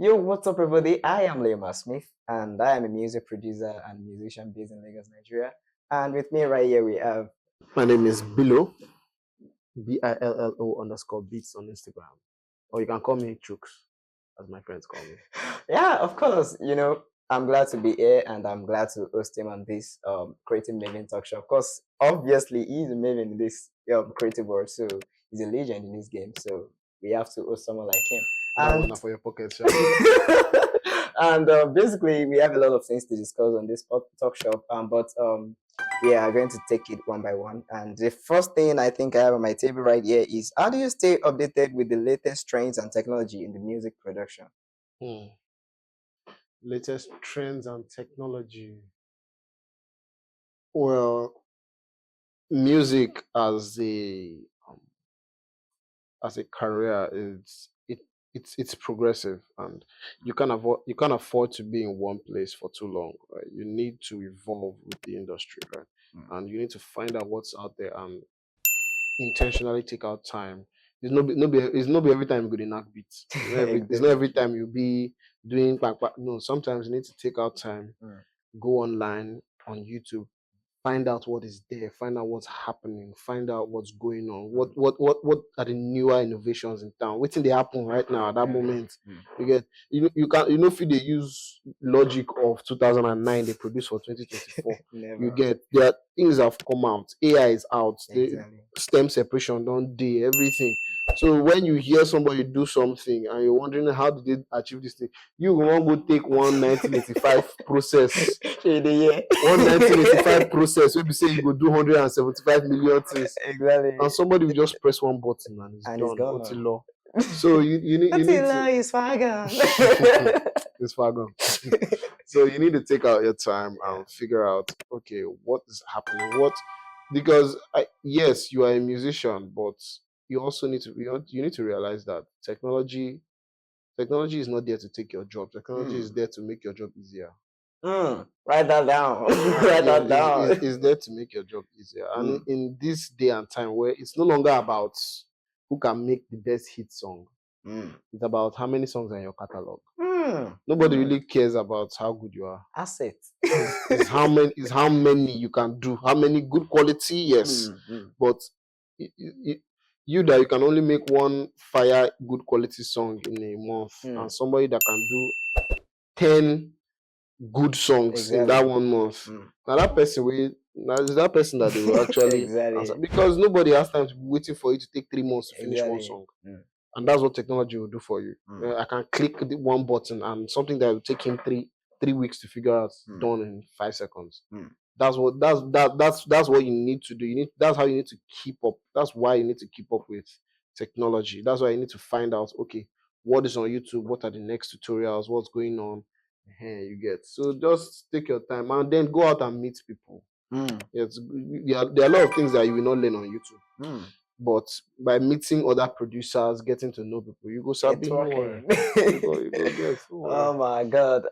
Yo, what's up, everybody? I am Leumasmyth, and I am a music producer and musician based in Lagos, Nigeria. And with me right here, we have. My name is Bilo, BILLO_beats on Instagram. Or you can call me Chooks, as my friends call me. Yeah, of course. I'm glad to be here, and I'm glad to host him on this creative Maven talk show. Of course, obviously, he's a Maven in this creative world, so he's a legend in this game. So we have to host someone like him. That one for your pocket, and basically, we have a lot of things to discuss on this talk shop. But we are going to take it one by one. And the first thing I think I have on my table right here is, how do you stay updated with the latest trends and technology in the music production? Latest trends and technology. Well, music as a career it's progressive, and you can't afford to be in one place for too long. Right? You need to evolve with the industry, right? And you need to find out what's out there and intentionally take out time. It's not be every time you go to knock beats. It's not every time you'll be doing no. Sometimes you need to take out time, go online on YouTube, find out what is there, find out what's happening, find out what's going on, what are the newer innovations in town, what's they happen right now at that moment. You get you can if they use logic of 2009 they produce for 2024. You get there are things that have come out, AI is out, the stem separation don't do everything. So when you hear somebody do something and you're wondering how did they achieve this thing, you won't go take one 1985 process. One 1985 process where we say you go do 175 million things. Exactly. And somebody will just press one button and it's done. It's law. So you need to. It's far gone. It's far gone. So you need to take out your time and figure out, okay, what is happening? Because yes, you are a musician, but you also need to realize that technology is not there to take your job. Technology is there to make your job easier. Write that down. Write that down. It's there to make your job easier. And in this day and time where it's no longer about who can make the best hit song, it's about how many songs are in your catalog. Nobody really cares about how good you are. Assets. It's how many you can do, how many good quality, yes. But you can only make one fire good quality song in a month, and somebody that can do 10 good songs in that 1 month. Now that person that they will actually answer, because nobody has time to be waiting for you to take 3 months to finish one song. And that's what technology will do for you. I can click the one button and something that will take him three weeks to figure out done in 5 seconds. That's what you need to do. That's how you need to keep up. That's why you need to keep up with technology. That's why you need to find out, okay, what is on YouTube, what are the next tutorials, what's going on. You get. So just take your time and then go out and meet people. Yes, there are a lot of things that you will not learn on YouTube. But by meeting other producers, getting to know people, you go start being more. Oh my God.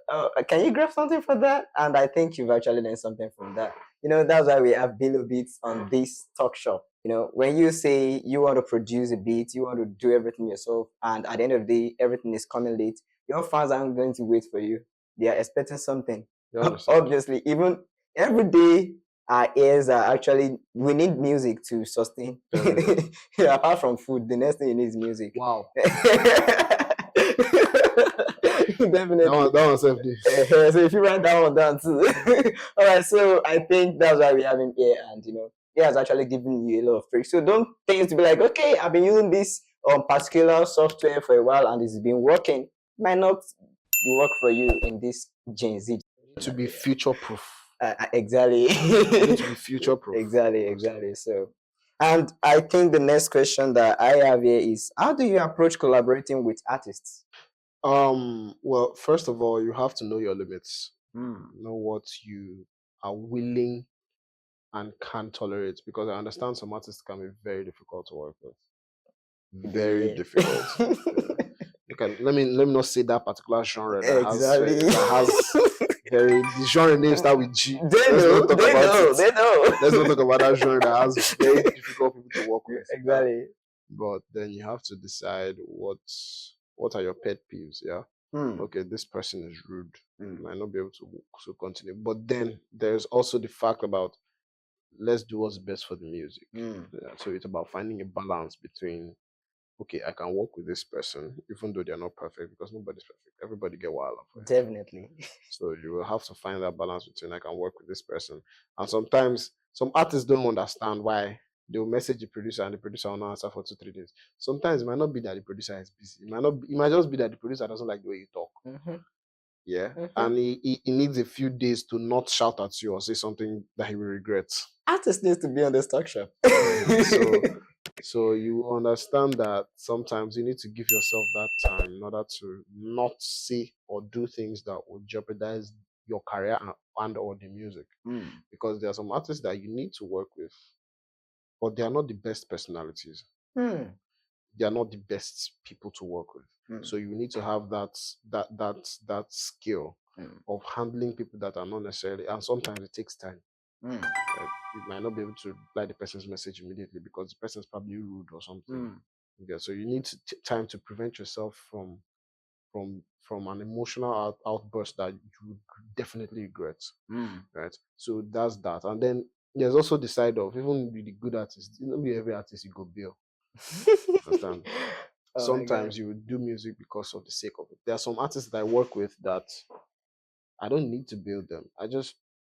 Can you grab something for that? And I think you've actually learned something from that. That's why we have Bilo Beats on this talk shop. When you say you want to produce a beat, you want to do everything yourself, and at the end of the day, everything is coming late, your fans aren't going to wait for you. They are expecting something. Obviously, even every day, our ears are actually, we need music to sustain. Apart from food, the next thing you need is music. Wow. Definitely. That one's empty. So if you write that one down too. All right, so I think that's why we have him here, and he has actually given you a lot of tricks. So don't think to be like, okay, I've been using this particular software for a while and it's been working. It might not work for you in this Gen Z. To be future proof. Exactly. To be future proof. Exactly. So, and I think the next question that I have here is, how do you approach collaborating with artists? Well, first of all, you have to know your limits. Know what you are willing and can tolerate, because I understand some artists can be very difficult to work with. Very difficult. Let me not say that particular genre that has the genre name start with G. They know. Let's not talk about that genre that has very difficult people to work with. Exactly. But then you have to decide what are your pet peeves, yeah? Okay, this person is rude. You might not be able to continue. But then there's also the fact about let's do what's best for the music. Yeah, so it's about finding a balance between okay, I can work with this person even though they're not perfect because nobody's perfect. Everybody get wild for it. Definitely. So you will have to find that balance between I can work with this person. And sometimes some artists don't understand why they will message the producer and the producer will not answer for 2, 3 days. Sometimes it might not be that the producer is busy. It might just be that the producer doesn't like the way you talk. Yeah. And he needs a few days to not shout at you or say something that he will regret. Artist needs to be on the Talkshop. So you understand that sometimes you need to give yourself that time in order to not say or do things that will jeopardize your career and or the music. Because there are some artists that you need to work with, but they are not the best personalities. They are not the best people to work with. So you need to have that skill of handling people that are not necessarily, and sometimes it takes time. You might not be able to reply the person's message immediately because the person's probably rude or something. Yeah, so you need time to prevent yourself from an emotional outburst that you would definitely regret. Right. So that's that. And then there's also the side of even with the good artists, not be every artist you go bill. Understand? Sometimes you would do music because of the sake of it. There are some artists that I work with that I don't need to build them.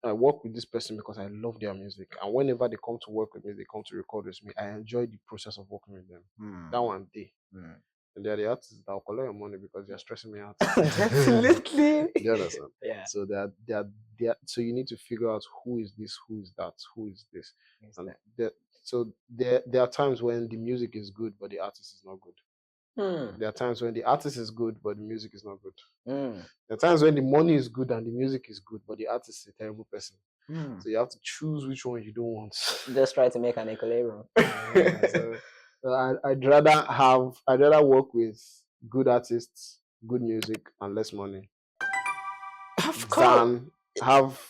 I work with this person because I love their music. And whenever they come to work with me, they come to record with me, I enjoy the process of working with them. That one day. And they're the artists that will collect your money because they're stressing me out. Definitely. Do you understand? Yeah. So so you need to figure out who is this, who is that, who is this. And there are times when the music is good, but the artist is not good. There are times when the artist is good, but the music is not good. There are times when the money is good and the music is good, but the artist is a terrible person. So you have to choose which one you don't want. Just try to make an equilibrium. I'd rather work with good artists, good music, and less money than have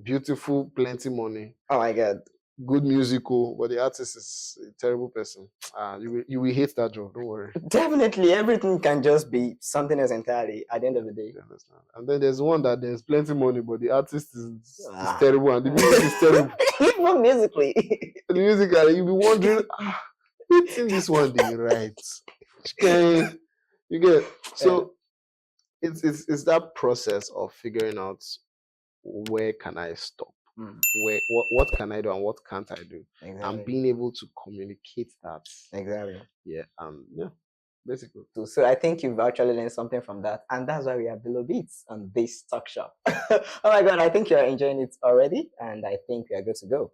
beautiful, plenty money. Oh my God. Good musical, but the artist is a terrible person. You will hate that job. Don't worry. Definitely, everything can just be something else entirely at the end of the day. You understand? And then there's one that there's plenty money, but the artist is terrible, and the music is terrible. Even musically. The music, you'll be wondering, what's in this one they write? Okay, you get so. It's that process of figuring out where can I stop, what can I do and what can't I do, and being able to communicate that basically. So I think you've actually learned something from that, and that's why we have Below Beats on this Talkshop. Oh my God, I think you're enjoying it already, and I think we are good to go.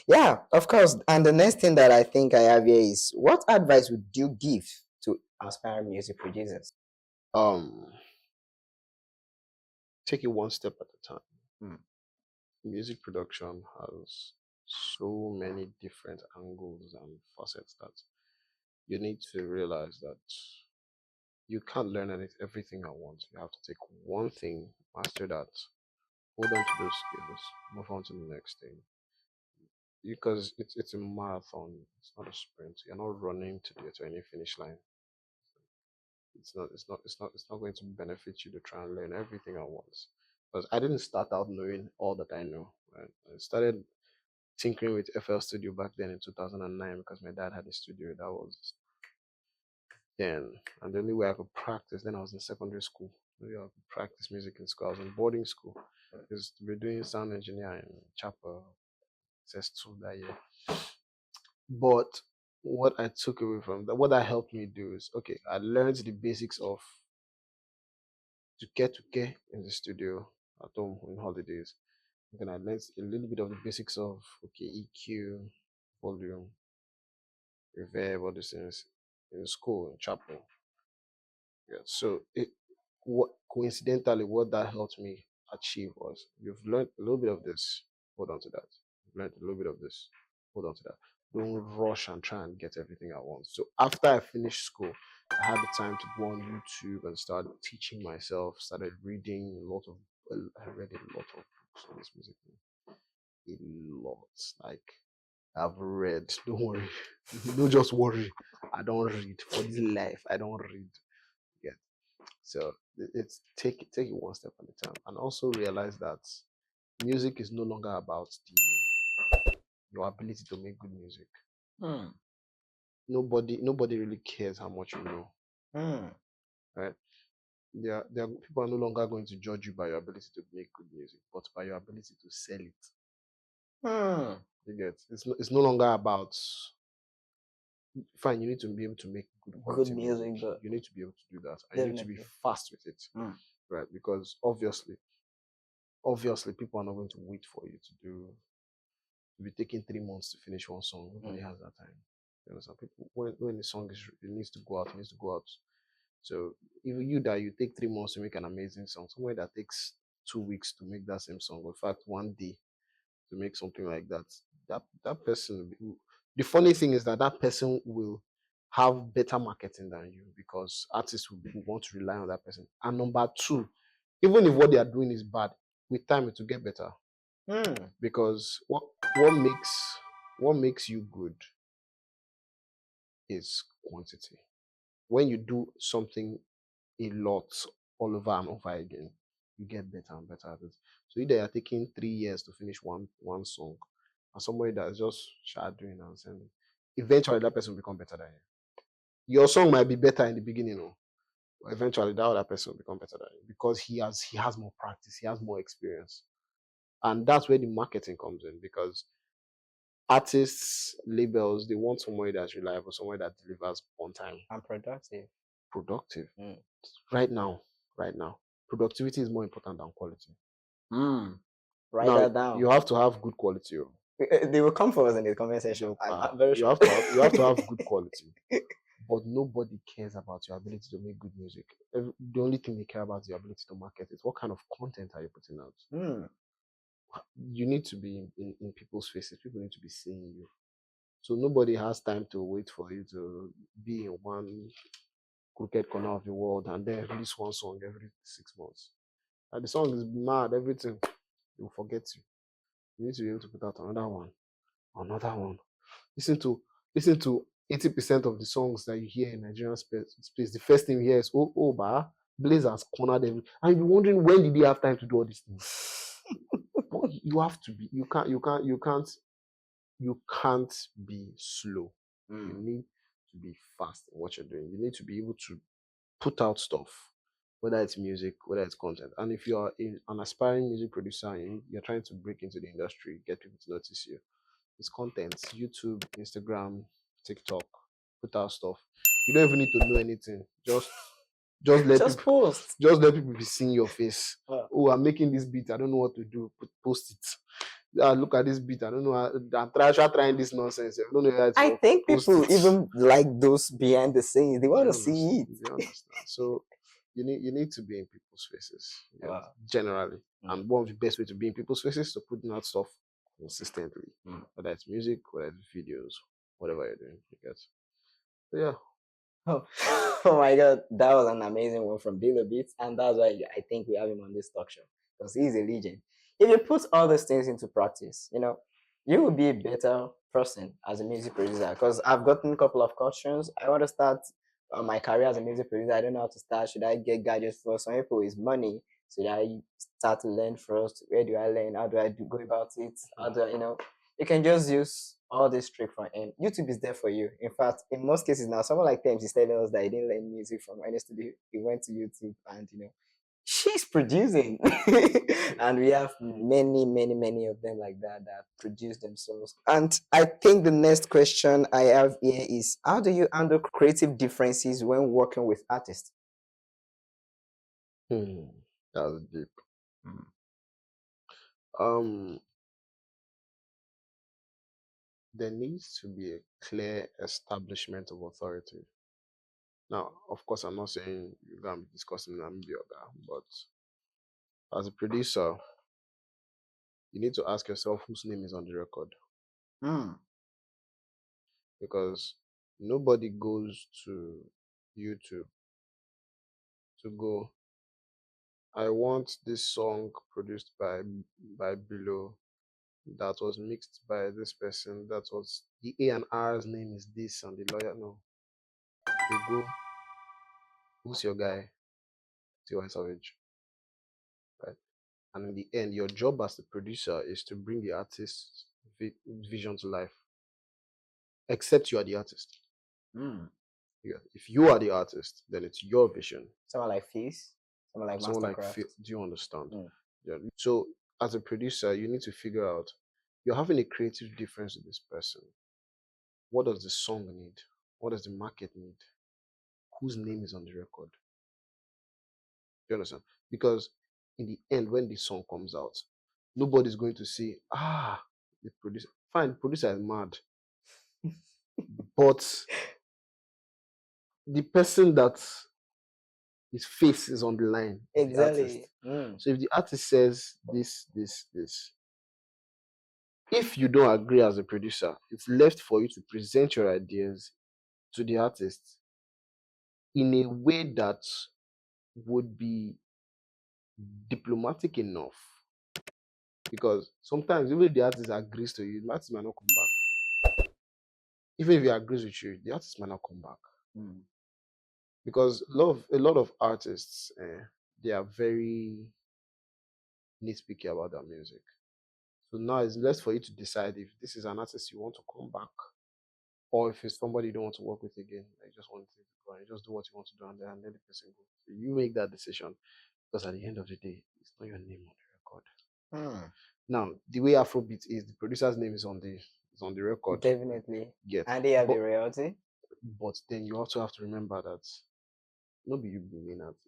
Yeah, of course. And the next thing that I think I have here is, what advice would you give to aspiring music producers? Take it one step at a time. Music production has so many different angles and facets that you need to realize that you can't learn everything at once. You have to take one thing, master that, hold on to those skills, move on to the next thing. Because it's a marathon, it's not a sprint. You're not running to any finish line. It's not going to benefit you to try and learn everything at once. Because I didn't start out knowing all that I know. Right? I started tinkering with FL Studio back then in 2009 because my dad had a studio. That was then, and the only way I could practice then I was in secondary school. Maybe I could practice music in school. I was in boarding school. Because we were doing sound engineering in Chapel, SS2 that year. But what I took away from that, what that helped me do is, okay, I learned the basics of to get in the studio at home on holidays. Then I learned a little bit of the basics of EQ, volume, reverb, all these things in school in chapel. Yeah. So coincidentally what that helped me achieve was you've learned a little bit of this, hold on to that. You've learned a little bit of this, hold on to that. Don't rush and try and get everything at once. So after I finished school, I had the time to go on YouTube and start teaching myself, started reading a lot of I read a lot of books on this music. A lot. Like I've read. Don't worry. Don't just worry. I don't read. For this life, I don't read. Yeah. So it's take it one step at a time, and also realize that music is no longer about your ability to make good music. Hmm. Nobody really cares how much you know, Hmm. right? There are people are no longer going to judge you by your ability to make good music, but by your ability to sell it. Hmm. You get it's no longer about fine. You need to be able to make good Good quality music. music, but You need to be able to do that, and you need to be definitely. fast with it, Hmm. right? Because obviously, people are not going to wait for you to be taking 3 months to finish one song. Nobody has that time. You know, some people when the song it needs to go out, it needs to go out. So if you that you take 3 months to make an amazing song, somewhere that takes 2 weeks to make that same song, or in fact one day to make something like that, that person. The funny thing is that that person will have better marketing than you because artists will want to rely on that person. And number two, even if what they are doing is bad, with time it will get better Hmm. because what makes you good is quantity. When you do something a lot all over and over again, you get better and better at it. So either you're taking 3 years to finish one song, and somebody that's just start doing and sending, eventually that person will become better than you. Your song might be better in the beginning, but eventually that other person will become better than you because he has more practice, he has more experience. And that's where the marketing comes in because artists, labels, they want somebody that's reliable, somebody that delivers on time, And productive. productive. Hmm. Right now, right now, productivity is more important than quality. Hmm. Write Now that down. you have to have good quality. They will come for us in the comment section. I'm very You sure. have to have good quality, but nobody cares about your ability to make good music. The only thing they care about is your ability to market it. What kind of content are you putting out? Hmm. You need to be in people's faces. People need to be seeing you. So nobody has time to wait for you to be in one crooked corner of the world and then release one song every 6 months. And the song is mad, everything. They will forget you. You need to be able to put out another one. Listen to listen to 80% of the songs that you hear in Nigerian space. The first thing you hear is bah, Blaze has cornered every, and you're wondering when did he have time to do all these things? But you have to be. You can't be slow. You need to be fast in what you're doing. You need to be able to put out stuff, whether it's music, whether it's content. And if you're an aspiring music producer and you're trying to break into the industry, get people to notice you, it's content, YouTube, Instagram, TikTok, put out stuff. You don't even need to know anything. Just let Just people post. just let people be seeing your face. Uh, Oh, I'm making this beat. I don't know what to do. Post it. Look at this beat. I don't know. I'm trying this nonsense. I don't know how it I works. think Post people it. even like those behind the scenes. They Do want you to see understand? it. Do you understand? So you need to be in people's faces, Wow. generally. Mm. And one of the best way to be in people's faces is to put out stuff consistently, whether it's music, whether it's videos, whatever you're doing. You get. So yeah. Oh, oh my God, that was an amazing one from Bilo Beats, and that's why I think we have him on this talk show because he's a legend. If you put all those things into practice, you will be a better person as a music producer. Because I've gotten a couple of questions. I want to start my career as a music producer. I don't know how to start. Should I get gadgets first? Some people is money. Should I start to learn first? Where do I learn? How do I go about it? How do I? You can just use all this trick from him. YouTube is there for you. In fact, in most cases now, someone like Thames is telling us that he didn't learn music from any studio. He went to YouTube and she's producing. And we have many, many, many of them like that produce themselves. And I think the next question I have here is how do you handle creative differences when working with artists? That was deep. Mm. Um, there needs to be a clear establishment of authority. Now, of course, I'm not saying you're gonna be discussing Namibia, but as a producer, you need to ask yourself whose name is on the record Mm. because nobody goes to YouTube to go. I want this song produced by Below that was mixed by this person. That was the A&R's name is this and the lawyer. No, they go. Who's your guy? Tiwa Savage, right? And in the end, your job as the producer is to bring the artist's vision to life, except you are the artist. Yeah. If you are the artist, then it's your vision. Someone like Fizz, someone like Mastercraft. Do you understand? Yeah. So as a producer, you need to figure out, you're having a creative difference with this person. What does the song need? What does the market need? Whose name is on the record? Do you understand? Because in the end, when the song comes out, nobody's going to say, the producer. Fine, producer is mad. But the person that his face is on the line, exactly. So if the artist says this, if you don't agree as a producer, it's left for you to present your ideas to the artist in a way that would be diplomatic enough. Because sometimes even if the artist agrees to you, the artist might not come back. Even if he agrees with you, the artist might not come back. Because a lot of artists, they are very nitpicky about their music. So now it's less for you to decide if this is an artist you want to come back, or if it's somebody you don't want to work with again. You just want to go and just do what you want to do and then let the person go. So you make that decision, because at the end of the day, it's not your name on the record. Now, the way Afrobeat is, the producer's name is on the record. Definitely. Yes. And they have the royalty. But then you also have to remember that not be you the main artist.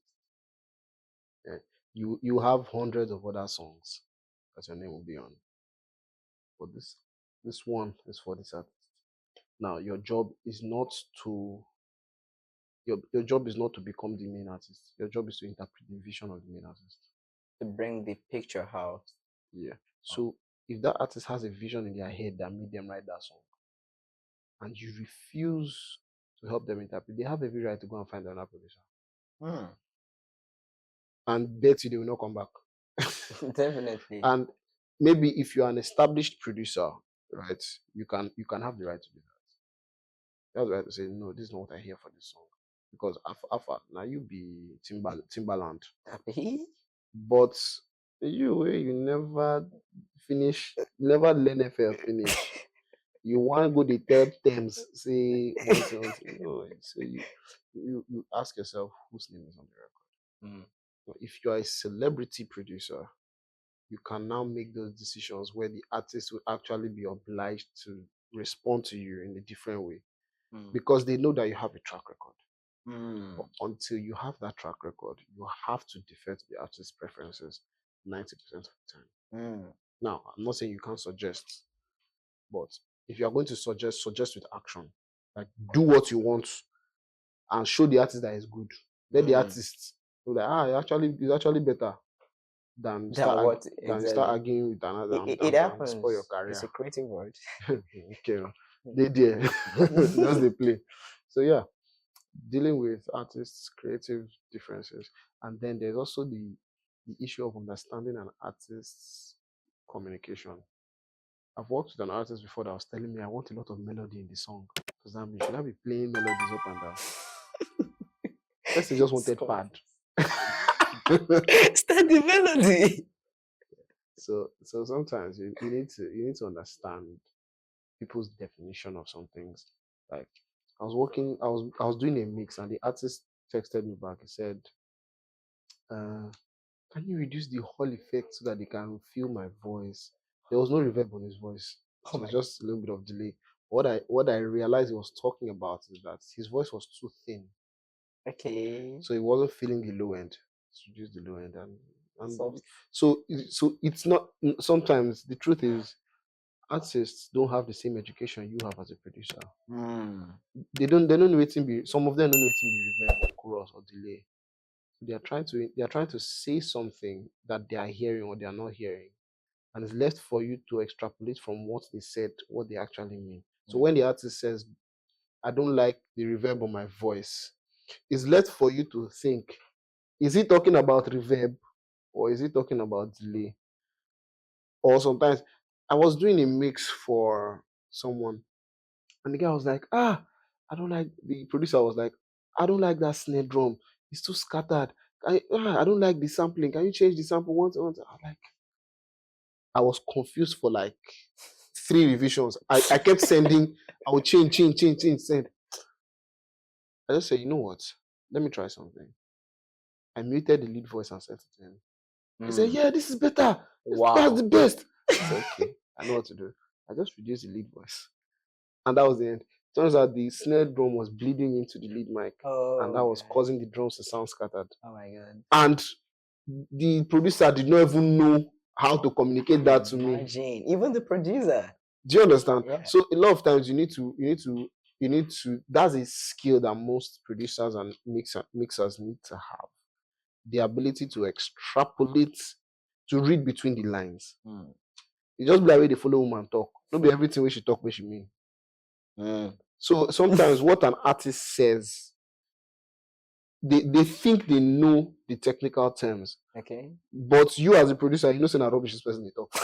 Yeah. You have hundreds of other songs that your name will be on. But this one is for this artist. Now your job is not to your job is not to become the main artist. Your job is to interpret the vision of the main artist. To bring the picture out. Yeah. So if that artist has a vision in their head that made them write that song, and you refuse to help them interpret, they have every right to go and find another producer. And bet you they will not come back. Definitely. And maybe if you're an established producer, right, you can have the right to do that. You have the right to say, no, this is not what I hear for this song. Because Alpha, now you be Timbaland. But you never finish, never learn FL finish. You want to go the third terms, say one thing. No, so you ask yourself whose name is on the record. If you are a celebrity producer, you can now make those decisions where the artist will actually be obliged to respond to you in a different way, because they know that you have a track record. But until you have that track record, you have to defer to the artist's preferences 90% of the time. Now, I'm not saying you can't suggest, but if you are going to suggest with action. Like, do what you want and show the artist that is good. Let the artist know that it's actually better than start arguing with another and spoil your career. It's a creative word. Okay, they there. Just they play. So yeah, dealing with artists' creative differences, and then there's also the issue of understanding an artist's communication. I've worked with an artist before that was telling me, I want a lot of melody in the song. Because that means should I be playing melodies up and down? Person just wanted pad. Start the melody. So sometimes you need to understand people's definition of some things. Like I was doing a mix and the artist texted me back. He said, can you reduce the whole effect so that they can feel my voice? There was no reverb on his voice. It was just a little bit of delay. What I realized he was talking about is that his voice was too thin. Okay. So he wasn't feeling the low end. Reduce the low end so it's not. Sometimes the truth is, artists don't have the same education you have as a producer. They don't know waiting be. Some of them don't know waiting be reverb or chorus or delay. They are trying to say something that they are hearing or they are not hearing, and it's left for you to extrapolate from what they said, what they actually mean. So when the artist says, I don't like the reverb on my voice, it's left for you to think, is he talking about reverb or is he talking about delay? Or sometimes I was doing a mix for someone and the guy was like, I don't like, the producer was like, I don't like that snare drum. It's too scattered. I don't like the sampling. Can you change the sample once? I was confused for like 3 revisions. I kept sending, I would change, send. I just said, you know what? Let me try something. I muted the lead voice and sent it to him. He said, yeah, this is better. Wow. That's the best. I said, okay, I know what to do. I just reduced the lead voice. And that was the end. Turns out the snare drum was bleeding into the lead mic. And that was causing the drums to sound scattered. Oh my God. And the producer did not even know how to communicate that to me. Even the producer. Do you understand? Yeah. So a lot of times you need to, that's a skill that most producers and mixers need to have. The ability to extrapolate, to read between the lines. You just be like way they follow woman talk. Don't be everything where she talk where she mean. So sometimes what an artist says, they think they know the technical terms. Okay. But you as a producer, you know saying that rubbish this person they talk.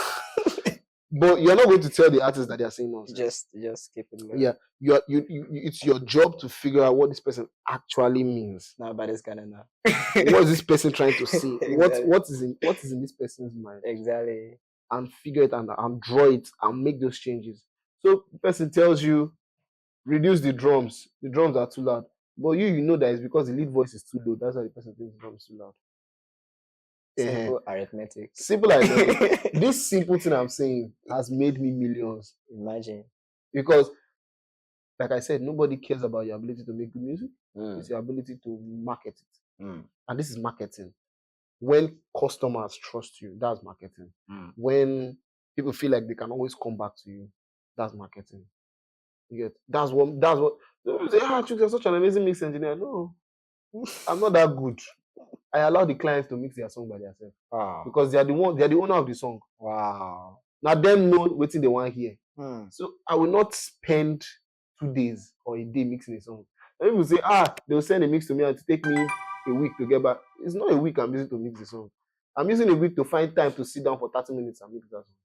But you're not going to tell the artist that they are saying nonsense. Just keep it low. Yeah. It's your job to figure out what this person actually means. Nobody's gonna know. What is this person trying to say? Exactly. What is in this person's mind? Exactly. And figure it and draw it and make those changes. So the person tells you, reduce the drums. The drums are too loud. But you know that it's because the lead voice is too low. That's why the person thinks the drum is too loud. Simple arithmetic. Simple arithmetic. This simple thing I'm saying has made me millions. Imagine. Because, like I said, nobody cares about your ability to make good music. It's your ability to market it. And this is marketing. When customers trust you, that's marketing. When people feel like they can always come back to you, that's marketing. You get that's what you say, you're such an amazing mix engineer. No, I'm not that good. I allow the clients to mix their song by themselves. Wow. Because they are the owner of the song. Wow. Now them know what they want here. So I will not spend 2 days or a day mixing a song. And people say, they'll send a mix to me and to take me a week to get back. It's not a week I'm using to mix the song. I'm using a week to find time to sit down for 30 minutes and mix that song.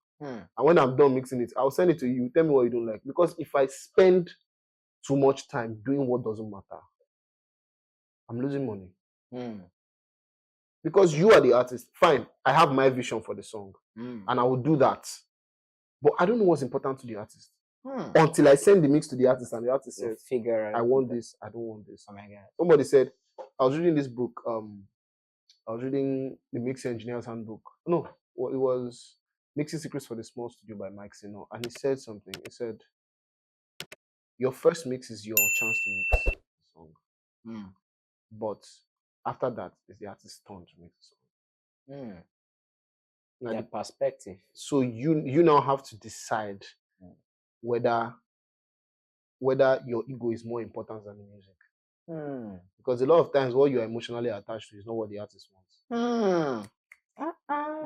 And when I'm done mixing it, I'll send it to you. Tell me what you don't like. Because if I spend too much time doing what doesn't matter, I'm losing money. Because you are the artist. Fine, I have my vision for the song. And I will do that. But I don't know what's important to the artist. Until I send the mix to the artist and the artist says, I want this, I don't want this. Oh my God. Somebody said, I was reading this book. I was reading the Mix Engineer's Handbook. No, it was Mixing Secrets for the Small Studio by Mike Sino. And he said something. He said, your first mix is your chance to mix the song. But after that, it's the artist's turn to mix the song. Their perspective. So you now have to decide whether your ego is more important than the music. Because a lot of times what you're emotionally attached to is not what the artist wants.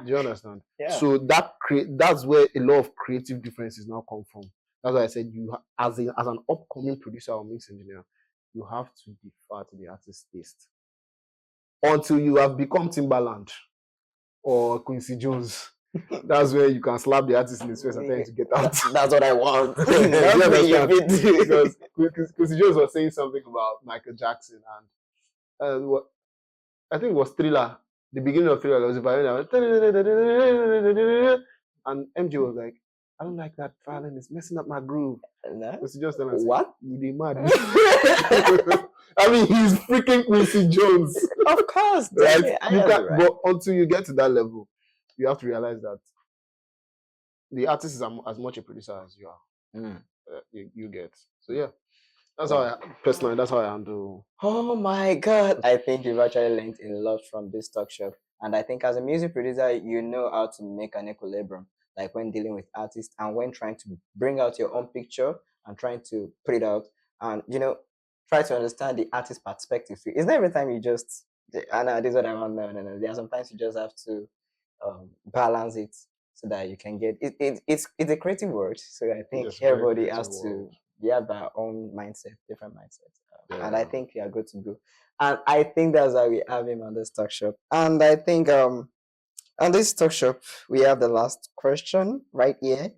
Do you understand? Yeah. So that's where a lot of creative differences now come from. That's why I said you as an upcoming producer or mix engineer, you have to defer to the artist's taste until you have become Timbaland or Quincy Jones. That's where you can slap the artist in his face and tell him to get out. That's what I want. Because Quincy Jones was saying something about Michael Jackson and I think it was Thriller. The beginning of Thriller, there was a violin. And MJ was like, I don't like that violin. It's messing up my groove. Quincy Jones said, what? You mad? I mean, he's freaking Quincy Jones. Of course. Right? But until you get to that level, you have to realize that the artist is as much a producer as you are. You get. So yeah, that's how I handle. Oh my God. I think you've actually learned a lot from this talk shop. And I think as a music producer, you know how to make an equilibrium, like when dealing with artists and when trying to bring out your own picture and trying to put it out and, try to understand the artist's perspective. It's not every time you just, I know this is what I want. No. There are sometimes you just have to balance it so that you can get it. It's a creative word. So I think everybody has to have their own mindset, different mindset. And I think we are good to go. And I think that's why we have him on this talk shop. And I think on this talk shop, we have the last question right here.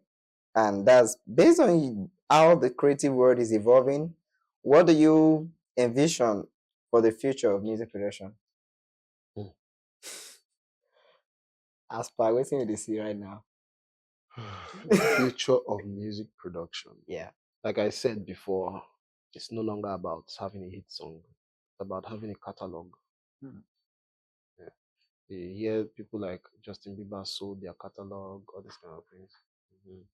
And that's based on how the creative world is evolving. What do you envision for the future of music production? As per waiting to see right now. Future of music production. Yeah. Like I said before, it's no longer about having a hit song. It's about having a catalog. Yeah. You hear people like Justin Bieber sold their catalog, all these kind of things. Mhm.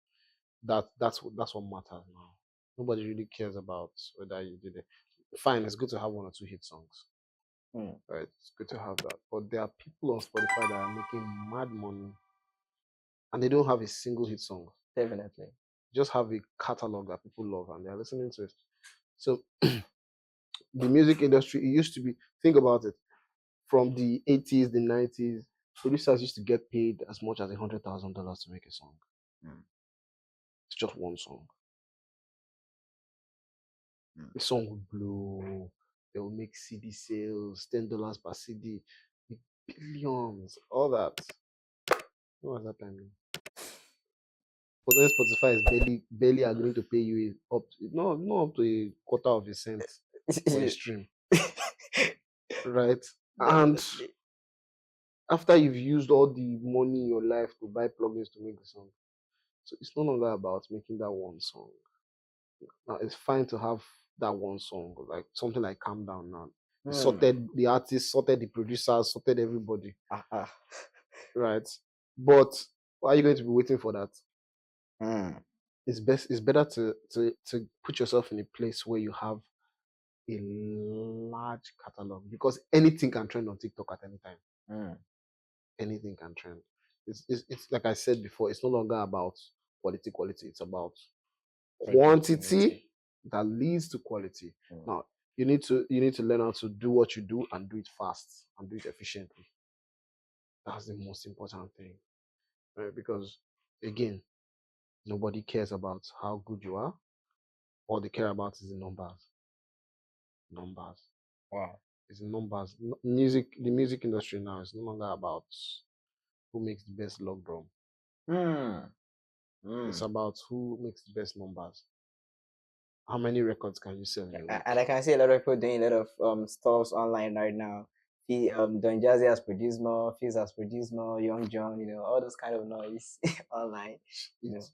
That's what matters now. Nobody really cares about whether you did it. Fine, it's good to have one or two hit songs. Right? It's good to have that. But there are people on Spotify that are making mad money and they don't have a single hit song. Definitely. Just have a catalog that people love and they're listening to it. So the music industry, it used to be, think about it, from the 80s, the 90s, producers used to get paid as much as $100,000 to make a song. It's just one song. The song will blow. They will make CD sales, $10 per CD, billions, all that. What was that time? But then Spotify is barely agreeing to pay you up to, not up to a quarter of a cent for a stream. Right? And after you've used all the money in your life to buy plugins to make the song, so it's no longer about making that one song. Now it's fine to have that one song, like something like Calm Down now. Sorted the artist, sorted the producers, sorted everybody. Right? But why are you going to be waiting for that? It's better to put yourself in a place where you have a large catalog, because anything can trend on TikTok at any time. Anything can trend. It's like I said before, it's no longer about quality. It's about quantity that leads to quality. Now you need to learn how to do what you do and do it fast and do it efficiently. That's the most important thing, right? Because again, nobody cares about how good you are. All they care about is the numbers. Wow. It's the numbers. The music industry now is no longer about who makes the best log drum. It's about who makes the best numbers. How many records can you sell in a week? And I can see a lot of people doing a lot of stuff online right now. Don Jazzy has produced more, Fizz has produced more, Young John, all those kind of noise online. It's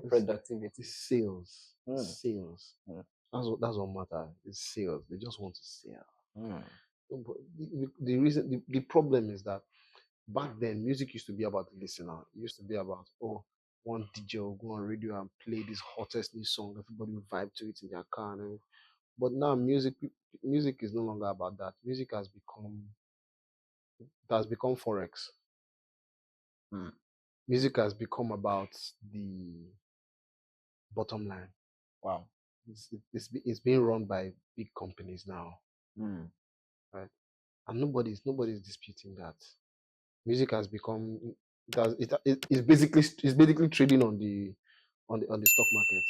productivity. It's sales. Sales. That's what matters. It's sales. They just want to sell. But the problem is that back then music used to be about the listener. It used to be about, one DJ will go on radio and play this hottest new song. Everybody will vibe to it in their car. But now music is no longer about that. Music has become forex. Music has become about the bottom line. Wow. It's being run by big companies now. Right? And nobody's disputing that. Music has become it's basically trading on the stock market.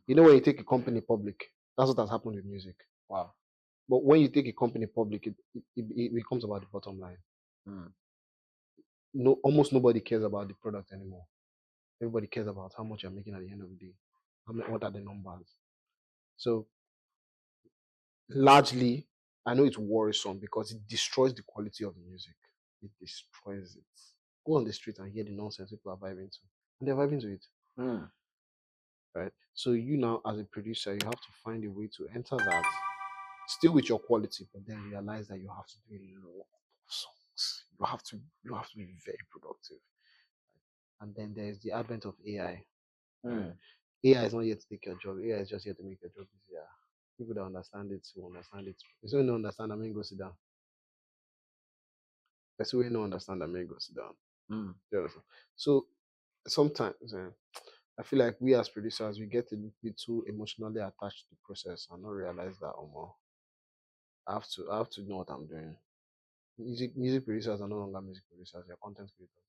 When you take a company public, that's what has happened with music. Wow. But when you take a company public, it becomes about the bottom line. Almost nobody cares about the product anymore. Everybody cares about how much you're making at the end of the day. What are the numbers? So largely, I know it's worrisome because it destroys the quality of the music. It destroys it. Go on the street and hear the nonsense people are vibing to. And they're vibing to it. Right? So you now, as a producer, you have to find a way to enter that, still with your quality, but then realize that you have to do a lot of songs. You have to be very productive. And then there's the advent of AI. AI is not here to take your job. AI is just here to make your job easier. People that understand it will understand it. If you don't understand, I mean, go sit down. That's why you don't understand, I mean, go sit down. So sometimes I feel like we as producers, we get a bit too emotionally attached to the process and not realize that I have to know what I'm doing. Music producers are no longer music producers, they're content creators.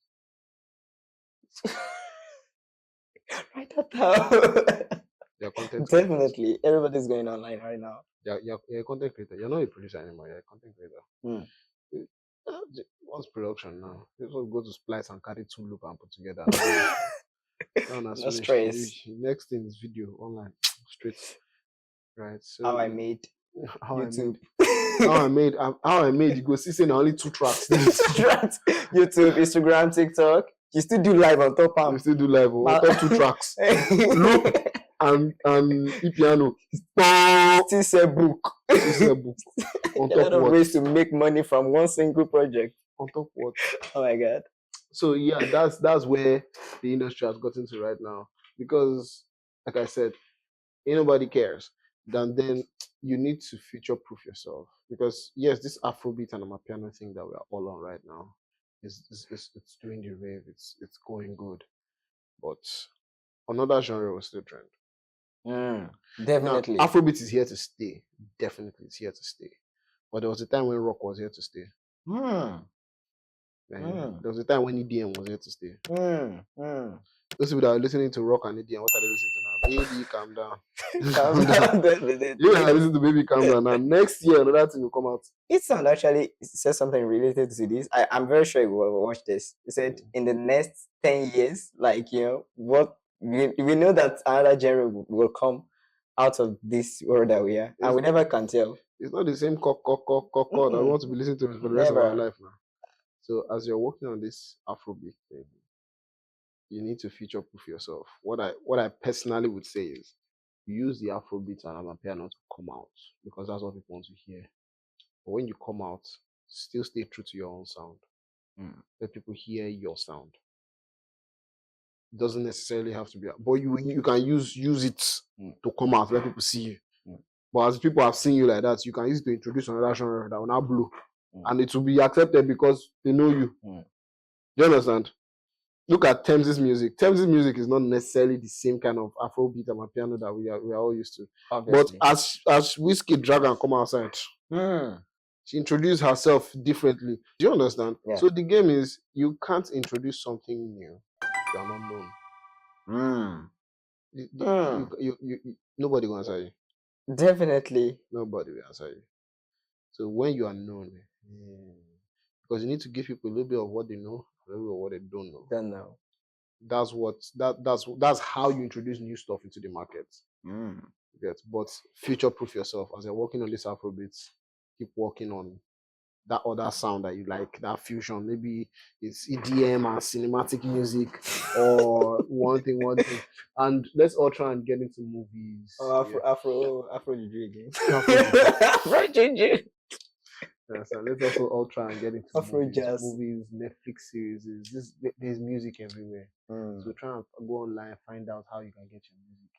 Write that down. They're content Definitely. Everybody's going online right now. You're a content creator. You're not a producer anymore, you're a content creator. What's production now? People go to splice and carry two loop and put together. No stress. Next thing is video online straight. Right. So how I made How YouTube. how I made you go see saying only 2 tracks. YouTube, Instagram, TikTok. You still do live on top You still do live on top 2 tracks. Loop and piano. Still sell book. Still sell book. On a top lot of what? ways to make money from one single project. On top what? Oh my god. So yeah, that's where the industry has gotten to right now. Because like I said, ain't nobody cares. Then you need to future proof yourself. Because yes, this Afrobeat and Amapiano thing that we are all on right now is it's doing the rave, it's going good. But another genre will still trend. Definitely. Now, Afrobeat is here to stay. Definitely, it's here to stay. But there was a time when rock was here to stay. There was a time when EDM was here to stay. Those people that are listening to rock and EDM, what are they listening to now? Baby, calm down. Calm down. You are listening to Baby, calm down. Now, next year, another thing will come out. It sound actually says something related to this. I'm very sure you will watch this. It said in the next 10 years, like, what we know that another genre will come out of this world that we are. And we never can tell. It's not the same cock that we want to be listening to for the rest of our life now. So as you're working on this Afrobeat thing, you need to future proof yourself. What I personally would say is use the Afrobeat and Amapiano to come out because that's what people want to hear. But when you come out, still stay true to your own sound. Let people hear your sound. It doesn't necessarily have to be, but you can use it to come out, let people see you. But as people have seen you like that, you can use it to introduce another genre that will now blow. And it will be accepted because they know you. Do you understand? Look at Thames' music. Thames' music is not necessarily the same kind of Afrobeat and piano that we are all used to. Obviously. But as Whiskey Dragon come outside, she introduced herself differently. Do you understand? Yeah. So the game is you can't introduce something new. You are not known. Nobody will answer you. Definitely. Nobody will answer you. So when you are known, because you need to give people a little bit of what they know, a little bit of what they don't know. Don't know. That's how you introduce new stuff into the market. But future proof yourself as you're working on this Afrobeats. Keep working on that other sound that you like, that fusion. Maybe it's EDM and cinematic music, or one thing. And let's all try and get into movies. Afro Juju again. Afro Juju. So let's also all try and get into movies, Netflix series. There's music everywhere. So try and go online, find out how you can get your music.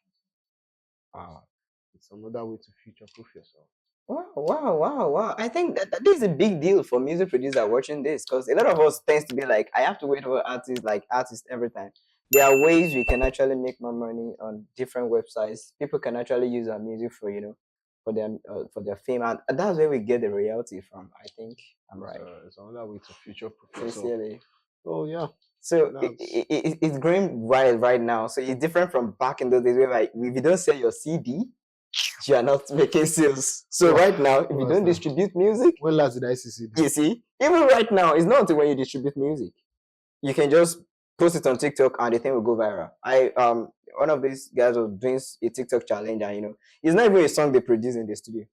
It's another way to future proof yourself. Wow. I think that is a big deal for music producers watching this, because a lot of us tends to be like, I have to wait for artists every time. There are ways we can actually make more money on different websites. People can actually use our music for their fame, and that's where we get the royalty from. I think I'm right. It's another way to future proof yourself. Sincerely. Oh yeah. So it's growing right now. So it's different from back in those days where if you don't sell your CD, you are not making sales. So right now, if you don't distribute music, when last did I see CD? You see, even right now, it's not until when you distribute music. You can just post it on TikTok and the thing will go viral. One of these guys was doing a TikTok challenge, and it's not even a song they produce in the studio.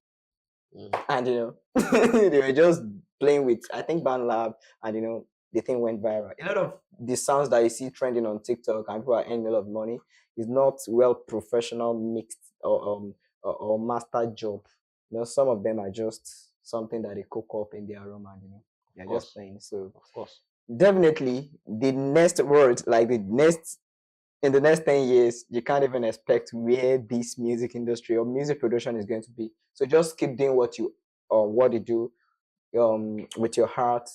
And they were just playing with, I think, BandLab, and the thing went viral. A lot of the sounds that you see trending on TikTok and people are earning a lot of money is not professional mixed or master job. Some of them are just something that they cook up in their room and they're just playing. So of course, definitely the next world, in the next 10 years, you can't even expect where this music industry or music production is going to be. So just keep doing what you do with your heart.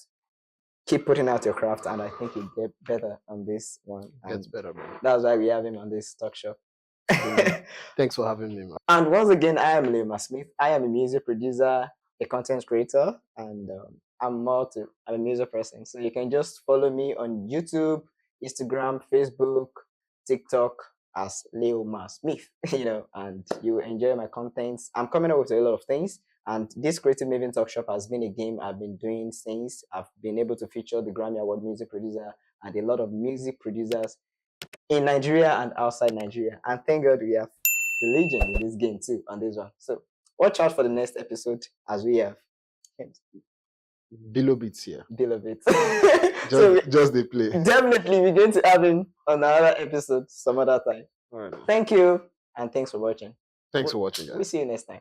Keep putting out your craft, and I think you get better on this one. It gets better, man. That's why we have him on this Talkshop. Thanks for having me, man. And once again, I am Leumasmyth. I am a music producer, a content creator, and I'm a music person. So you can just follow me on YouTube, Instagram, Facebook, TikTok as Leumasmyth, and you will enjoy my contents. I'm coming up with a lot of things. And this Creative Mavens Talkshop has been a game I've been doing since I've been able to feature the Grammy Award music producer and a lot of music producers in Nigeria and outside Nigeria. And thank God we have the legend in this game too on this one. So watch out for the next episode as we have Below Beats here. deal of it. Just they play. Definitely, we're going to have him on another episode some other time. All right. Thank you, and thanks for watching. Thanks for watching, guys. We'll see you next time.